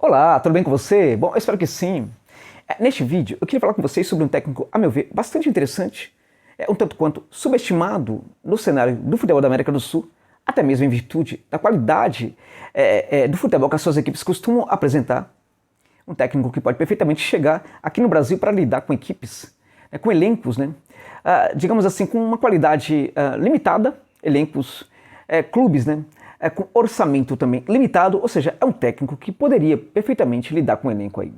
Olá, tudo bem com você? Bom, eu espero que sim. Neste vídeo, eu queria falar com vocês sobre um técnico, a meu ver, bastante interessante, um tanto quanto subestimado no cenário do futebol da América do Sul, até mesmo em virtude da qualidade do futebol que as suas equipes costumam apresentar. Um técnico que pode perfeitamente chegar aqui no Brasil para lidar com equipes, com elencos, digamos assim, com uma qualidade limitada, elencos, clubes, com orçamento também limitado, ou seja, é um técnico que poderia perfeitamente lidar com um elenco aí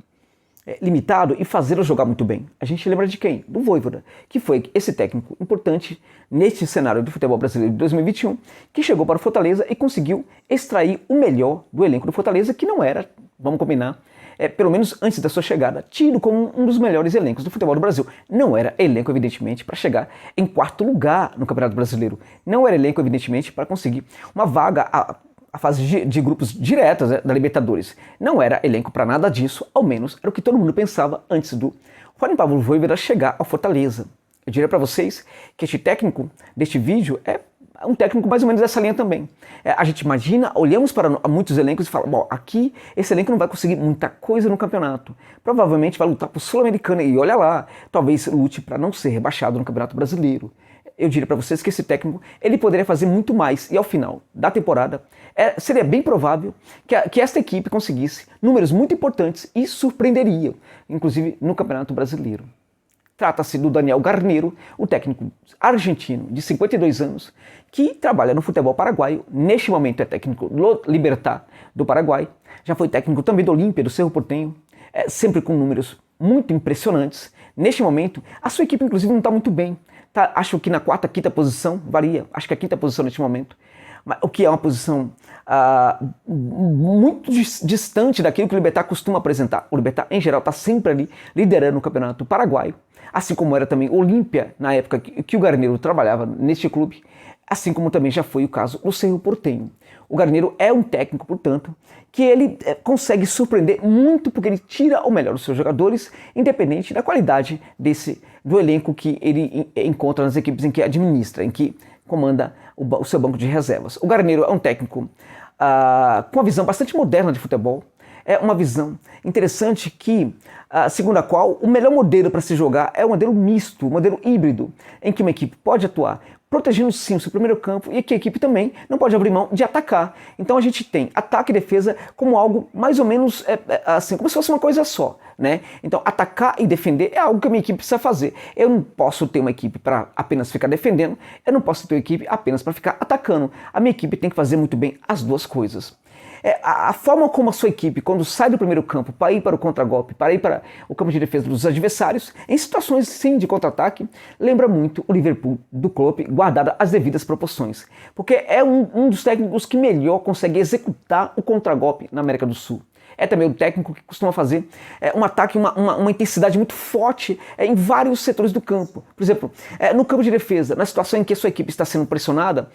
limitado e fazê-lo jogar muito bem. A gente lembra de quem? Do Vojvoda, que foi esse técnico importante neste cenário do futebol brasileiro de 2021, que chegou para o Fortaleza e conseguiu extrair o melhor do elenco do Fortaleza, que não era, vamos combinar, pelo menos antes da sua chegada, tido como um dos melhores elencos do futebol do Brasil. Não era elenco, evidentemente, para chegar em quarto lugar no Campeonato Brasileiro. Não era elenco, evidentemente, para conseguir uma vaga a fase de grupos diretas da Libertadores. Não era elenco para nada disso, ao menos era o que todo mundo pensava antes do Juan Pablo Vojvoda chegar ao Fortaleza. Eu diria para vocês que este técnico deste vídeo é um técnico mais ou menos dessa linha também. A gente imagina, olhamos para muitos elencos e fala, bom, aqui esse elenco não vai conseguir muita coisa no campeonato. Provavelmente vai lutar por Sul-Americana e olha lá, talvez lute para não ser rebaixado no Campeonato Brasileiro. Eu diria para vocês que esse técnico ele poderia fazer muito mais e ao final da temporada seria bem provável que esta equipe conseguisse números muito importantes e surpreenderia, inclusive no Campeonato Brasileiro. Trata-se do Daniel Garneiro, o técnico argentino de 52 anos, que trabalha no futebol paraguaio, neste momento é técnico do Libertad do Paraguai, já foi técnico também do Olímpia, do Cerro Porteño, sempre com números muito impressionantes. Neste momento, a sua equipe inclusive não está muito bem, acho que na quarta, quinta posição, varia, acho que a quinta posição neste momento, o que é uma posição muito distante daquilo que o Libertad costuma apresentar. O Libertad, em geral, está sempre ali liderando o campeonato paraguaio, assim como era também o Olímpia, na época que o Garneiro trabalhava neste clube, assim como também já foi o caso do Cerro Porteño. O Garneiro é um técnico, portanto, que ele consegue surpreender muito porque ele tira o melhor dos seus jogadores, independente da qualidade do elenco que ele encontra nas equipes em que administra, em que comanda o seu banco de reservas. O Garneiro é um técnico com uma visão bastante moderna de futebol, é uma visão interessante que, segundo a qual o melhor modelo para se jogar é um modelo misto, um modelo híbrido, em que uma equipe pode atuar protegendo sim o seu primeiro campo e que a equipe também não pode abrir mão de atacar. Então a gente tem ataque e defesa como algo mais ou menos assim, como se fosse uma coisa só, Então atacar e defender é algo que a minha equipe precisa fazer. Eu não posso ter uma equipe para apenas ficar defendendo, eu não posso ter uma equipe apenas para ficar atacando. A minha equipe tem que fazer muito bem as duas coisas. A forma como a sua equipe, quando sai do primeiro campo para ir para o contragolpe, para ir para o campo de defesa dos adversários, em situações sim de contra-ataque, lembra muito o Liverpool do Klopp, guardada as devidas proporções. Porque é um dos técnicos que melhor consegue executar o contragolpe na América do Sul. É também o técnico que costuma fazer um ataque, uma intensidade muito forte em vários setores do campo. Por exemplo, no campo de defesa, na situação em que a sua equipe está sendo pressionada,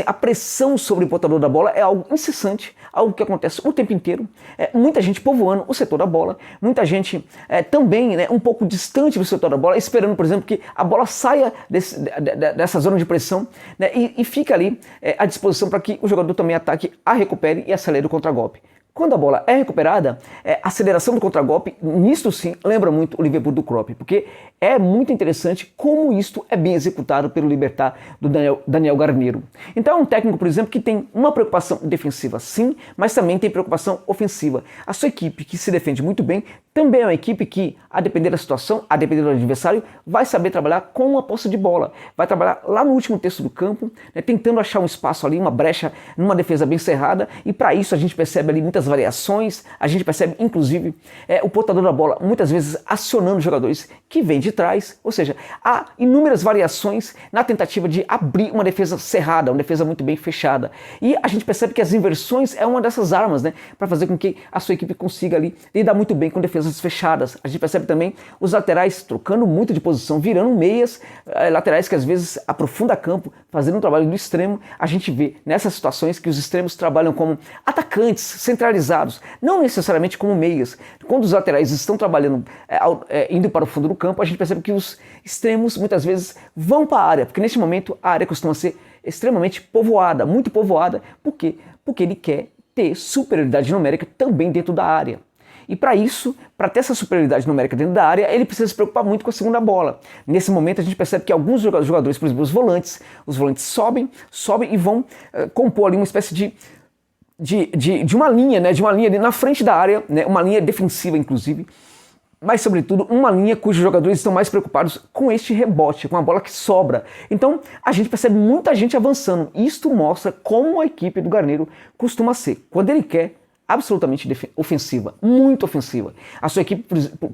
a pressão sobre o portador da bola é algo incessante, algo que acontece o tempo inteiro. Muita gente povoando o setor da bola, muita gente também um pouco distante do setor da bola, esperando, por exemplo, que a bola saia dessa zona de pressão e fica ali à disposição para que o jogador também ataque, a recupere e acelere o contragolpe. Quando a bola é recuperada, a aceleração do contragolpe, nisto sim, lembra muito o Liverpool do Klopp, porque é muito interessante como isto é bem executado pelo Libertad do Daniel Garneiro. Então é um técnico, por exemplo, que tem uma preocupação defensiva sim, mas também tem preocupação ofensiva. A sua equipe, que se defende muito bem, também é uma equipe que, a depender da situação, a depender do adversário, vai saber trabalhar com a posse de bola, vai trabalhar lá no último terço do campo, tentando achar um espaço ali, uma brecha, numa defesa bem cerrada, e para isso a gente percebe ali muitas variações, a gente percebe inclusive o portador da bola muitas vezes acionando jogadores que vêm de trás, ou seja, há inúmeras variações na tentativa de abrir uma defesa cerrada, uma defesa muito bem fechada, e a gente percebe que as inversões é uma dessas armas, para fazer com que a sua equipe consiga ali lidar muito bem com defesas fechadas. A gente percebe também os laterais trocando muito de posição, virando meias, laterais que às vezes aprofundam campo, fazendo um trabalho do extremo. A gente vê nessas situações que os extremos trabalham como atacantes centralizados, não necessariamente como meias. Quando os laterais estão trabalhando, indo para o fundo do campo, a gente percebe que os extremos muitas vezes vão para a área, porque neste momento a área costuma ser extremamente povoada, muito povoada. Por quê? Porque ele quer ter superioridade numérica também dentro da área. E para isso, para ter essa superioridade numérica dentro da área, ele precisa se preocupar muito com a segunda bola. Nesse momento a gente percebe que alguns jogadores, por exemplo, os volantes sobem e vão compor ali uma espécie de uma linha, né, de uma linha ali na frente da área, né, uma linha defensiva inclusive, mas sobretudo uma linha cujos jogadores estão mais preocupados com este rebote, com a bola que sobra. Então a gente percebe muita gente avançando. Isto mostra como a equipe do Garneiro costuma ser, quando ele quer, absolutamente ofensiva, muito ofensiva. A sua equipe,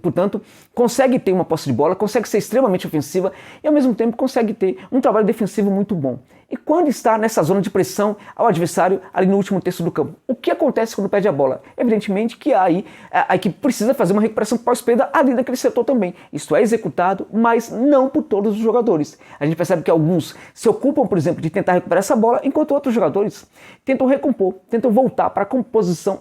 portanto, consegue ter uma posse de bola, consegue ser extremamente ofensiva e ao mesmo tempo consegue ter um trabalho defensivo muito bom. E quando está nessa zona de pressão ao adversário ali no último terço do campo, o que acontece quando perde a bola? Evidentemente que aí a equipe precisa fazer uma recuperação pós-perda ali naquele setor também. Isto é executado, mas não por todos os jogadores. A gente percebe que alguns se ocupam, por exemplo, de tentar recuperar essa bola, enquanto outros jogadores tentam recompor, tentam voltar para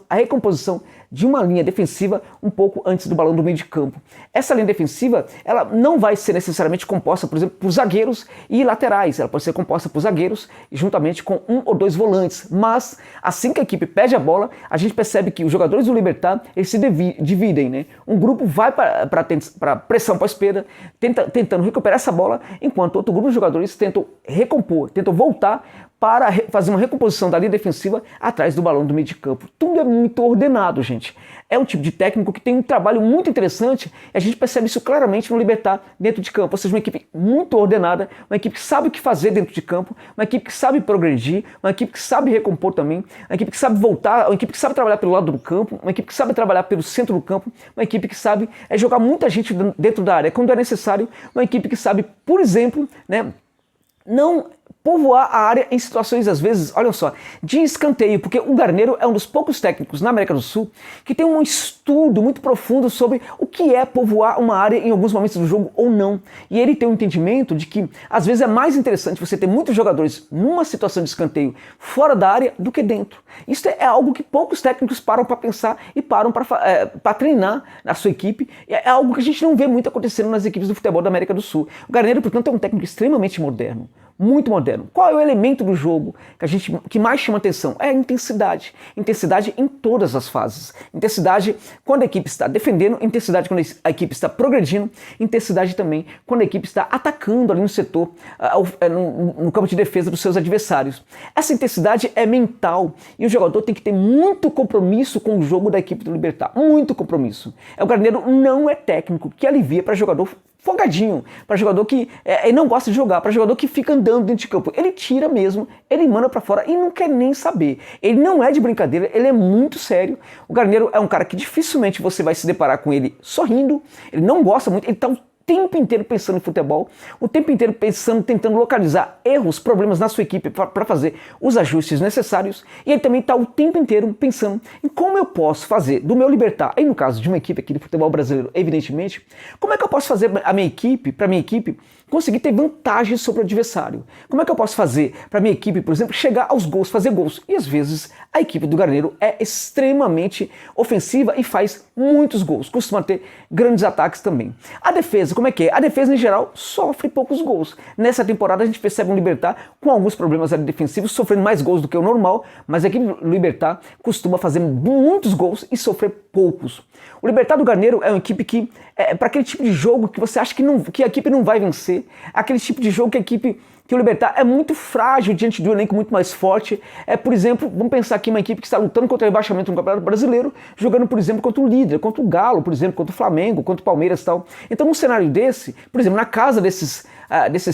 a recomposição de uma linha defensiva um pouco antes do balão do meio de campo. Essa linha defensiva, ela não vai ser necessariamente composta, por exemplo, por zagueiros e laterais. Ela pode ser composta por zagueiros juntamente com um ou dois volantes. Mas assim que a equipe perde a bola, a gente percebe que os jogadores do Libertad, eles se dividem, né? Um grupo vai para pressão pós-perda, tentando recuperar essa bola, enquanto outro grupo de jogadores tentam recompor, tentam voltar para fazer uma recomposição da linha defensiva atrás do balão do meio de campo. Tudo é muito ordenado, gente. É um tipo de técnico que tem um trabalho muito interessante e a gente percebe isso claramente no Libertad dentro de campo. Ou seja, uma equipe muito ordenada, uma equipe que sabe o que fazer dentro de campo, uma equipe que sabe progredir, uma equipe que sabe recompor também, uma equipe que sabe voltar, uma equipe que sabe trabalhar pelo lado do campo, uma equipe que sabe trabalhar pelo centro do campo, uma equipe que sabe jogar muita gente dentro da área quando é necessário, uma equipe que sabe, por exemplo, né, não povoar a área em situações, às vezes, olha só, de escanteio, porque o Garneiro é um dos poucos técnicos na América do Sul que tem um estudo muito profundo sobre o que é povoar uma área em alguns momentos do jogo ou não. E ele tem um entendimento de que, às vezes, é mais interessante você ter muitos jogadores numa situação de escanteio fora da área do que dentro. Isso é algo que poucos técnicos param para pensar e param para treinar na sua equipe. É algo que a gente não vê muito acontecendo nas equipes do futebol da América do Sul. O Garneiro, portanto, é um técnico extremamente moderno. Muito moderno. Qual é o elemento do jogo que mais chama atenção? É a intensidade. Intensidade em todas as fases. Intensidade quando a equipe está defendendo, intensidade quando a equipe está progredindo, intensidade também quando a equipe está atacando ali no setor, no campo de defesa dos seus adversários. Essa intensidade é mental e o jogador tem que ter muito compromisso com o jogo da equipe do Libertad. Muito compromisso. O Garneiro não é técnico que alivia para jogador folgadinho, para jogador que não gosta de jogar, para jogador que fica andando dentro de campo. Ele tira mesmo, ele manda para fora e não quer nem saber. Ele não é de brincadeira, ele é muito sério. O Garneiro é um cara que dificilmente você vai se deparar com ele sorrindo, ele não gosta muito, ele tá o tempo inteiro pensando em futebol, o tempo inteiro pensando, tentando localizar erros, problemas na sua equipe para fazer os ajustes necessários, e ele também está o tempo inteiro pensando em como eu posso fazer do meu Libertad, aí no caso de uma equipe aqui do futebol brasileiro, evidentemente, como é que eu posso fazer para minha equipe conseguir ter vantagem sobre o adversário? Como é que eu posso fazer para minha equipe, por exemplo, chegar aos gols, fazer gols? E às vezes a equipe do Garneiro é extremamente ofensiva e faz muitos gols, costuma ter grandes ataques também. A defesa, como é que é? A defesa, em geral, sofre poucos gols. Nessa temporada a gente percebe um Libertad com alguns problemas defensivos, sofrendo mais gols do que o normal, mas a equipe do Libertad costuma fazer muitos gols e sofrer poucos. O Libertad do Garneiro é uma equipe que, para aquele tipo de jogo que você acha que a equipe não vai vencer, aquele tipo de jogo que o Libertad é muito frágil diante de um elenco muito mais forte. Por exemplo, vamos pensar aqui uma equipe que está lutando contra o rebaixamento no Campeonato Brasileiro, jogando, por exemplo, contra o líder, contra o Galo, por exemplo, contra o Flamengo, contra o Palmeiras e tal. Então, num cenário desse, por exemplo, na casa desses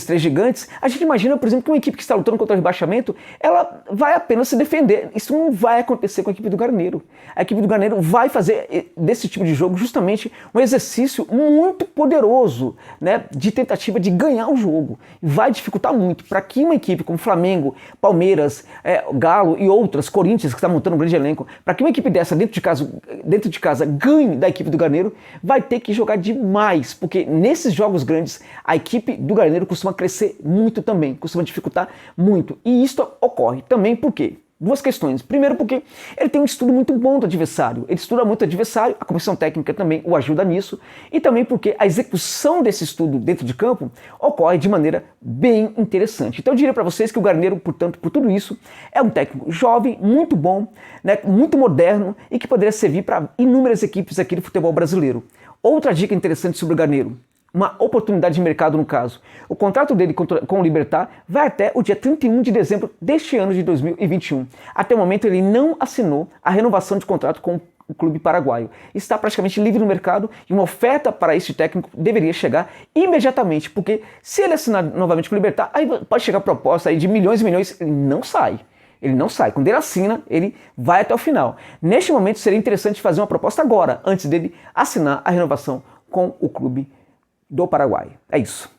três gigantes, a gente imagina, por exemplo, que uma equipe que está lutando contra o rebaixamento, ela vai apenas se defender. Isso não vai acontecer com a equipe do Garneiro. A equipe do Garneiro vai fazer desse tipo de jogo justamente um exercício muito poderoso, né, de tentativa de ganhar o jogo. Vai dificultar muito para que uma equipe como Flamengo, Palmeiras, Galo e outras, Corinthians, que está montando um grande elenco, para que uma equipe dessa dentro de casa ganhe da equipe do Garneiro, vai ter que jogar demais, porque nesses jogos grandes a equipe do Garneiro costuma crescer muito também, costuma dificultar muito. E isso ocorre também por quê? Duas questões. Primeiro, porque ele tem um estudo muito bom do adversário. Ele estuda muito o adversário, a comissão técnica também o ajuda nisso, e também porque a execução desse estudo dentro de campo ocorre de maneira bem interessante. Então eu diria para vocês que o Garneiro, portanto, por tudo isso, é um técnico jovem, muito bom, né, muito moderno e que poderia servir para inúmeras equipes aqui do futebol brasileiro. Outra dica interessante sobre o Garneiro, uma oportunidade de mercado no caso. O contrato dele com o Libertad vai até o dia 31 de dezembro deste ano de 2021. Até o momento ele não assinou a renovação de contrato com o clube paraguaio. Está praticamente livre no mercado e uma oferta para este técnico deveria chegar imediatamente, porque se ele assinar novamente com o Libertad, aí pode chegar a proposta aí de milhões e milhões, ele não sai. Ele não sai. Quando ele assina, ele vai até o final. Neste momento seria interessante fazer uma proposta agora, antes dele assinar a renovação com o clube do Paraguai. É isso.